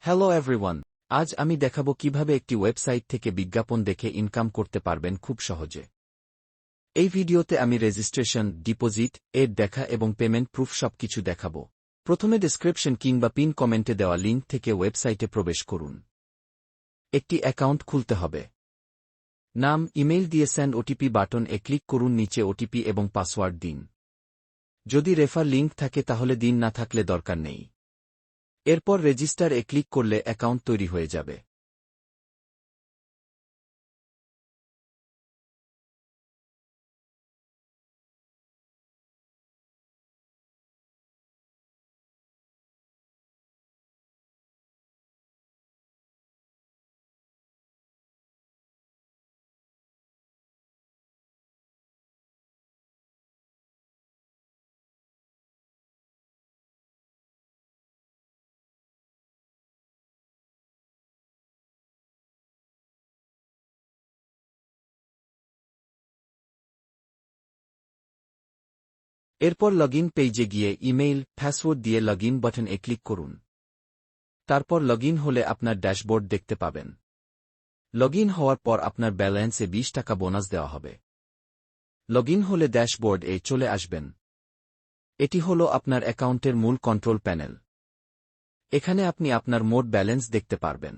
Hello everyone, আজ আমি দেখাবো কিভাবে একটি ওয়েবসাইট থেকে বিজ্ঞাপন দেখে ইনকাম করতে পারবেন খুব সহজে। এই ভিডিওতে আমি রেজিস্ট্রেশন, ডিপোজিট, এড দেখা এবং পেমেন্ট প্রুফ সবকিছু দেখাবো। প্রথমে ডেসক্রিপশন কিংবা পিন কমেন্টে দেওয়া লিঙ্ক থেকে ওয়েবসাইটে প্রবেশ করুন। একটি অ্যাকাউন্ট খুলতে হবে। নাম, ইমেইল দিয়ে সেন্ড ওটিপি বাটন এ ক্লিক করুন, নিচে ওটিপি এবং পাসওয়ার্ড দিন। যদি রেফার লিঙ্ক থাকে তাহলে দিন, না থাকলে দরকার নেই। এরপর রেজিস্টার এ ক্লিক করলে অ্যাকাউন্ট তৈরি হয়ে যাবে। এরপর লগইন পেইজে গিয়ে ইমেইল, পাসওয়ার্ড দিয়ে লগইন বাটন এ ক্লিক করুন। তারপর লগইন হলে আপনার ড্যাশবোর্ড দেখতে পাবেন। লগইন হওয়ার পর আপনার ব্যালেন্সে 20 টাকা বোনাস দেওয়া হবে। লগইন হলে ড্যাশবোর্ড এ চলে আসবেন। এটি হল আপনার অ্যাকাউন্টের মূল কন্ট্রোল প্যানেল। এখানে আপনি আপনার মোট ব্যালেন্স দেখতে পারবেন।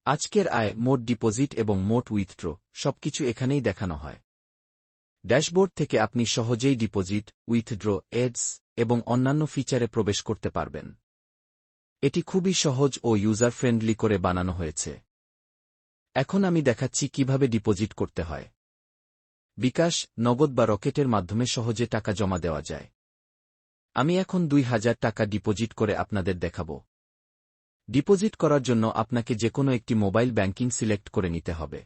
আজকের আয়, মোট ডিপোজিট এবং মোট উইথড্র সবকিছু এখানেই দেখানো হয়। ড্যাশবোর্ড থেকে আপনি সহজেই ডিপোজিট, উইথড্র, এডস এবং অন্যান্য ফিচারে প্রবেশ করতে পারবেন। এটি খুবই সহজ ও ইউজার ফ্রেন্ডলি করে বানানো হয়েছে। এখন আমি দেখাচ্ছি কিভাবে ডিপোজিট করতে হয়। বিকাশ, নগদ বা রকেটের মাধ্যমে সহজে টাকা জমা দেওয়া যায়। আমি এখন 2000 টাকা ডিপোজিট করে আপনাদের দেখাব। ডিপোজিট করার জন্য আপনাকে যেকোনো একটি মোবাইল ব্যাংকিং সিলেক্ট করে নিতে হবে।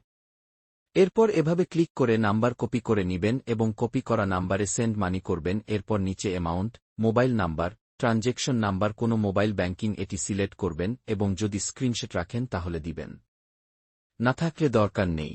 এরপর এভাবে ক্লিক করে নাম্বার কপি করে নিবেন এবং কপি করা নাম্বারে সেন্ড মানি করবেন। এরপর নিচে amount, mobile number, transaction number, কোনো মোবাইল ব্যাংকিং এটি সিলেক্ট করবেন এবং যদি স্ক্রিনশট রাখেন তাহলে দিবেন, না থাকলে দরকার নেই।